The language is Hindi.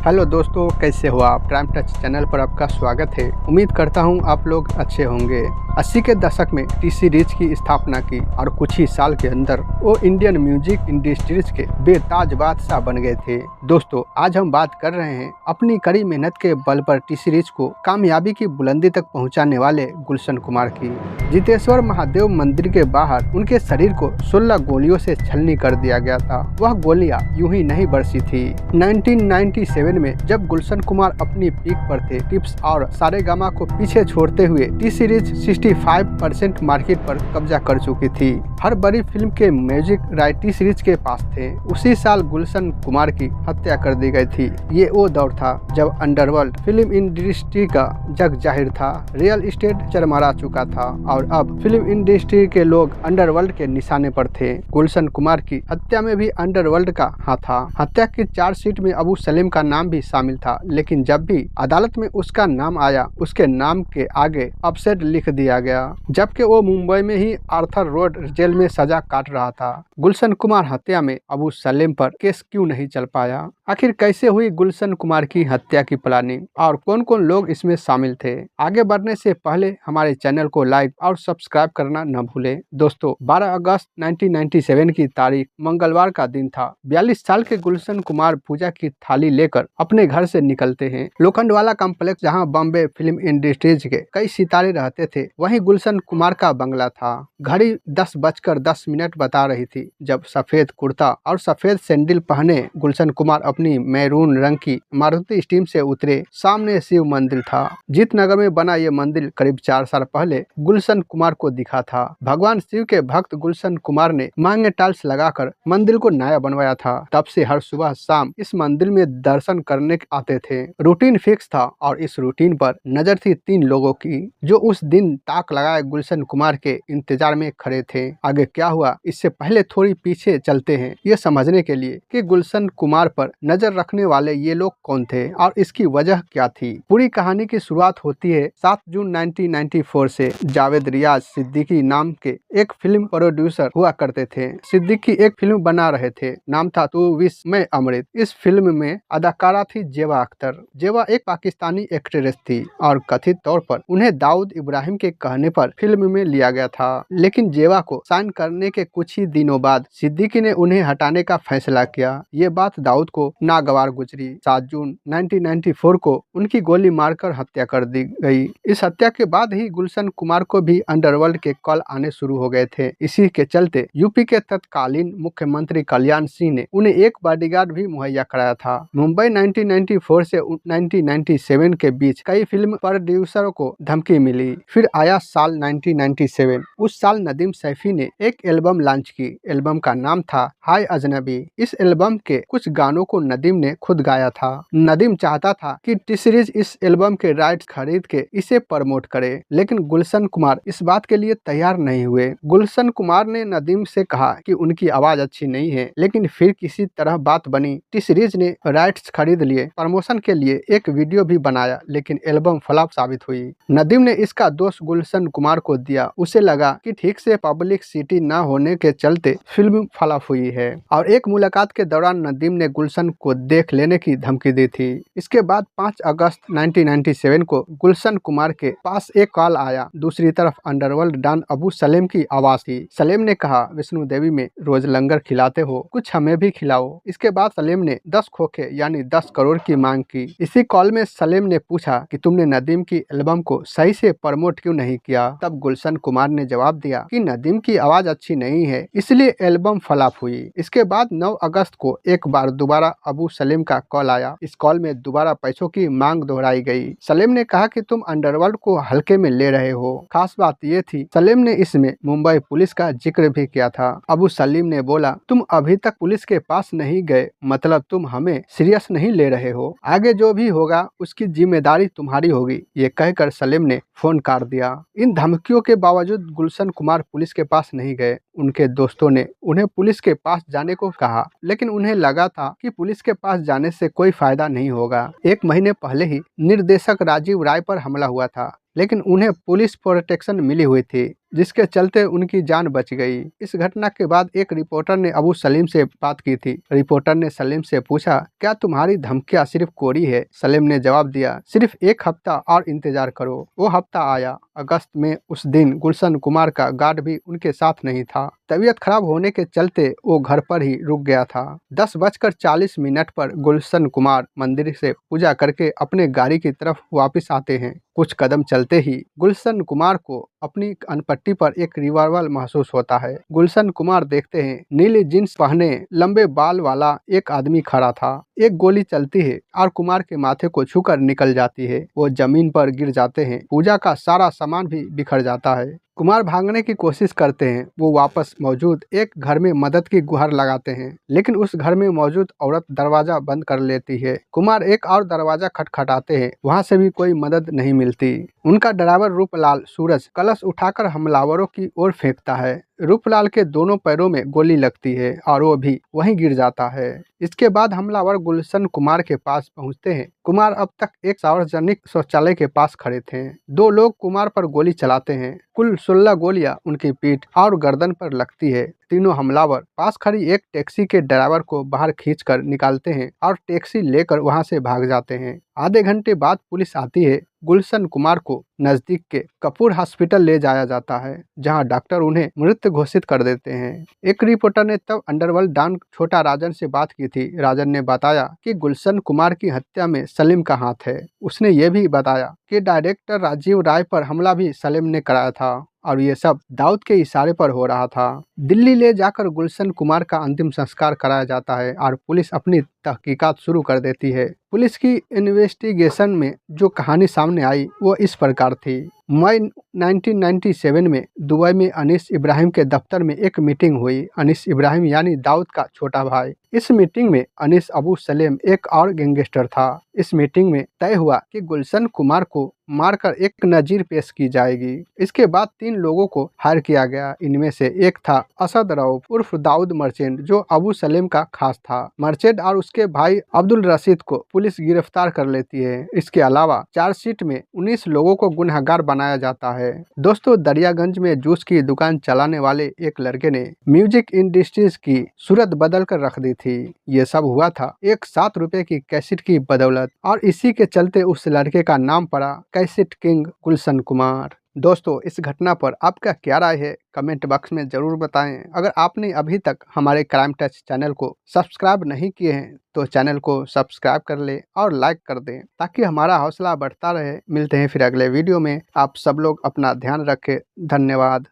हेलो दोस्तों, कैसे हो आप। क्राइम टच चैनल पर आपका स्वागत है। उम्मीद करता हूं आप लोग अच्छे होंगे। 80 के दशक में टी सीरीज की स्थापना की और कुछ ही साल के अंदर वो इंडियन म्यूजिक इंडस्ट्रीज के बेताज बादशाह बन गए थे। दोस्तों, आज हम बात कर रहे हैं अपनी कड़ी मेहनत के बल पर टी सीरीज को कामयाबी की बुलंदी तक पहुँचाने वाले गुलशन कुमार की। जितेश्वर महादेव मंदिर के बाहर उनके शरीर को 16 गोलियों से छलनी कर दिया गया था। वह गोलियां यूं ही नहीं बरसी थी। 1997 में जब गुलशन कुमार अपनी पीक पर थे, टिप्स और सारेगामा को पीछे छोड़ते हुए टी सीरीज 65% मार्केट पर कब्जा कर चुकी थी। हर बड़ी फिल्म के म्यूजिक राइट टी सीरीज के पास थे। उसी साल गुलशन कुमार की हत्या कर दी गई थी। ये वो दौर था जब अंडरवर्ल्ड फिल्म इंडस्ट्री का जग जाहिर था। रियल एस्टेट चरमरा चुका था और अब फिल्म इंडस्ट्री के लोग अंडरवर्ल्ड के निशाने पर थे। गुलशन कुमार की हत्या में भी अंडरवर्ल्ड का हाथ था। हत्या की चार्जशीट में अबू सलीम का नाम भी शामिल था, लेकिन जब भी अदालत में उसका नाम आया, उसके नाम के आगे अपसेट लिख दिया गया, जबकि वो मुंबई में ही आर्थर रोड जेल में सजा काट रहा था। गुलशन कुमार हत्या में अबू सलीम पर केस क्यों नहीं चल पाया? आखिर कैसे हुई गुलशन कुमार की हत्या की प्लानिंग और कौन कौन लोग इसमें शामिल थे? आगे बढ़ने से पहले हमारे चैनल को लाइक और सब्सक्राइब करना न भूलें। दोस्तों, 12 अगस्त 1997 की तारीख मंगलवार का दिन था। 42 साल के गुलशन कुमार पूजा की थाली लेकर अपने घर से निकलते हैं। लोखंडवाला कॉम्प्लेक्स, जहां बॉम्बे फिल्म इंडस्ट्रीज के कई सितारे रहते थे, वहीं गुलशन कुमार का बंगला था। घड़ी 10:10 बता रही थी जब सफेद कुर्ता और सफेद सैंडल पहने गुलशन कुमार अपनी मैरून रंग की मारुति स्टीम से उतरे। सामने शिव मंदिर था। जीतनगर में बना ये मंदिर करीब 4 साल पहले गुलशन कुमार को दिखा था। भगवान शिव के भक्त गुलशन कुमार ने महंगे टाइल्स लगाकर मंदिर को नया बनवाया था। तब से हर सुबह शाम इस मंदिर में दर्शन करने आते थे। रूटीन फिक्स था और इस रूटीन पर नजर थी 3 लोगों की, जो उस दिन ताक लगाए गुलशन कुमार के इंतजार में खड़े थे। आगे क्या हुआ, इससे पहले थोड़ी पीछे चलते हैं, ये समझने के लिए कि गुलशन कुमार पर नजर रखने वाले ये लोग कौन थे और इसकी वजह क्या थी। पूरी कहानी की शुरुआत होती है 7 जून 1994 से। जावेद रियाज सिद्दीकी नाम के एक फिल्म प्रोड्यूसर हुआ करते थे। सिद्दीकी एक फिल्म बना रहे थे, नाम था तू विश मैं अमृत। इस फिल्म में अदाकारा थी जेवा अख्तर। जेवा एक पाकिस्तानी एक्ट्रेस थी और कथित तौर पर उन्हें दाऊद इब्राहिम के कहने पर फिल्म में लिया गया था, लेकिन जेवा को साइन करने के कुछ ही दिनों बाद सिद्दीकी ने उन्हें हटाने का फैसला किया। ये बात दाऊद को नागवार गुजरी। 7 जून 1994 को उनकी गोली मारकर हत्या कर दी गई। इस हत्या के बाद ही गुलशन कुमार को भी अंडरवर्ल्ड के कॉल आने शुरू हो गए थे। इसी के चलते यूपी के तत्कालीन मुख्यमंत्री कल्याण सिंह ने उन्हें एक बॉडीगार्ड भी मुहैया कराया था। मुंबई 1994 से 1997 के बीच कई फिल्म प्रोड्यूसरों को धमकी मिली। फिर आया साल 1997। उस साल नदीम सैफी ने एक एल्बम लॉन्च की। एल्बम का नाम था हाय अजनबी। इस एल्बम के कुछ गानों को नदीम ने खुद गाया था। नदीम चाहता था कि टी सीरीज इस एल्बम के राइट्स खरीद के इसे प्रमोट करे, लेकिन गुलशन कुमार इस बात के लिए तैयार नहीं हुए। गुलशन कुमार ने नदीम से कहा कि उनकी आवाज अच्छी नहीं है, लेकिन फिर किसी तरह बात बनी। टी सीरीज ने राइट्स खरीद लिए। प्रमोशन के लिए एक वीडियो भी बनाया, लेकिन एल्बम फ्लॉप साबित हुई। नदीम ने इसका दोष गुलशन कुमार को दिया। उसे लगा कि ठीक से पब्लिसिटी न होने के चलते फिल्म फ्लॉप हुई है और एक मुलाकात के दौरान नदीम ने गुलशन को देख लेने की धमकी दी थी। इसके बाद 5 अगस्त 1997 को गुलशन कुमार के पास एक कॉल आया। दूसरी तरफ अंडरवर्ल्ड डॉन अबू सलीम की आवाज थी। सलीम ने कहा, विष्णु देवी में रोज लंगर खिलाते हो, कुछ हमें भी खिलाओ। इसके बाद सलीम ने 10 खोखे यानी 10 करोड़ की मांग की। इसी कॉल में सलीम ने पूछा कि तुमने नदीम की एल्बम को सही से प्रमोट क्यों नहीं किया। तब गुलशन कुमार ने जवाब दिया कि नदीम की आवाज अच्छी नहीं है, इसलिए एल्बम फ्लॉप हुई। इसके बाद 9 अगस्त को एक बार दोबारा अबू सलीम का कॉल आया। इस कॉल में दोबारा पैसों की मांग दोहराई गई। सलीम ने कहा कि तुम अंडरवर्ल्ड को हल्के में ले रहे हो। खास बात ये थी, सलीम ने इसमें मुंबई पुलिस का जिक्र भी किया था। अबू सलीम ने बोला, तुम अभी तक पुलिस के पास नहीं गए, मतलब तुम हमें सीरियस नहीं ले रहे हो। आगे जो भी होगा उसकी जिम्मेदारी तुम्हारी होगी। ये कहकर सलीम ने फोन काट दिया। इन धमकियों के बावजूद गुलशन कुमार पुलिस के पास नहीं गए। उनके दोस्तों ने उन्हें पुलिस के पास जाने को कहा, लेकिन उन्हें लगा था कि पुलिस के पास जाने से कोई फायदा नहीं होगा। 1 महीने पहले ही निर्देशक राजीव राय पर हमला हुआ था, लेकिन उन्हें पुलिस प्रोटेक्शन मिली हुई थी। जिसके चलते उनकी जान बच गई। इस घटना के बाद एक रिपोर्टर ने अबू सलीम से बात की थी। रिपोर्टर ने सलीम से पूछा, क्या तुम्हारी धमकियां सिर्फ कोरी है? सलीम ने जवाब दिया, सिर्फ एक हफ्ता और इंतजार करो। वो हफ्ता आया। अगस्त में उस दिन गुलशन कुमार का गार्ड भी उनके साथ नहीं था। तबीयत खराब होने के चलते वो घर पर ही रुक गया था। 10:40 पर गुलशन कुमार मंदिर से पूजा करके अपने गाड़ी की तरफ वापस आते हैं। कुछ कदम चलते ही गुलशन कुमार को अपनी अनपट्टी पर एक रिवॉल्वर महसूस होता है। गुलशन कुमार देखते हैं नीली जींस पहने लंबे बाल वाला एक आदमी खड़ा था। एक गोली चलती है और कुमार के माथे को छूकर निकल जाती है। वो जमीन पर गिर जाते हैं। पूजा का सारा सामान भी बिखर जाता है। कुमार भागने की कोशिश करते हैं। वो वापस मौजूद एक घर में मदद की गुहार लगाते हैं, लेकिन उस घर में मौजूद औरत दरवाजा बंद कर लेती है। कुमार एक और दरवाजा खटखटाते हैं, वहां से भी कोई मदद नहीं मिलती। उनका ड्राइवर रूपलाल सूरज कलश उठाकर हमलावरों की ओर फेंकता है। रूपलाल के दोनों पैरों में गोली लगती है और वो भी वहीं गिर जाता है। इसके बाद हमलावर गुलशन कुमार के पास पहुंचते हैं। कुमार अब तक एक सार्वजनिक शौचालय के पास खड़े थे। दो लोग कुमार पर गोली चलाते हैं। कुल 16 गोलियां उनकी पीठ और गर्दन पर लगती है। तीनों हमलावर पास खड़ी एक टैक्सी के ड्राइवर को बाहर खींचकर निकालते हैं और टैक्सी लेकर वहां से भाग जाते हैं। आधे घंटे बाद पुलिस आती है। गुलशन कुमार को नजदीक के कपूर हॉस्पिटल ले जाया जाता है, जहां डॉक्टर उन्हें मृत घोषित कर देते हैं। एक रिपोर्टर ने तब अंडरवर्ल्ड डॉन छोटा राजन से बात की थी। राजन ने बताया कि गुलशन कुमार की हत्या में सलीम का हाथ है। उसने ये भी बताया कि डायरेक्टर राजीव राय पर हमला भी सलीम ने कराया था और ये सब दाऊद के इशारे पर हो रहा था। दिल्ली ले जाकर गुलशन कुमार का अंतिम संस्कार कराया जाता है और पुलिस अपनी तहकीकात शुरू कर देती है। पुलिस की इन्वेस्टिगेशन में जो कहानी सामने आई वो इस प्रकार थी। मई 1997 में दुबई में अनीस इब्राहिम के दफ्तर में एक मीटिंग हुई। अनीस इब्राहिम यानी दाऊद का छोटा भाई। इस मीटिंग में अनीस अबू सलेम एक और गैंगस्टर था। इस मीटिंग में तय हुआ कि गुलशन कुमार को मारकर एक नजीर पेश की जाएगी। इसके बाद 3 लोगों को हायर किया गया। इनमें से एक था असद रऊफ उर्फ दाऊद मर्चेंट, जो अबू सलेम का खास था। मर्चेंट और उसके भाई अब्दुल रशीद को पुलिस गिरफ्तार कर लेती है। इसके अलावा चार्जशीट में 19 लोगों को गुनहगार बनाया जाता है। दोस्तों, दरियागंज में जूस की दुकान चलाने वाले एक लड़के ने म्यूजिक इंडस्ट्रीज की सूरत बदल कर रख दी थी। ये सब हुआ था एक 7 रुपए की कैसेट की बदौलत, और इसी के चलते उस लड़के का नाम पड़ा कैसेट किंग गुलशन कुमार। दोस्तों, इस घटना पर आपका क्या राय है कमेंट बॉक्स में ज़रूर बताएं। अगर आपने अभी तक हमारे क्राइम टच चैनल को सब्सक्राइब नहीं किए हैं तो चैनल को सब्सक्राइब कर लें और लाइक कर दें, ताकि हमारा हौसला बढ़ता रहे। मिलते हैं फिर अगले वीडियो में। आप सब लोग अपना ध्यान रखें। धन्यवाद।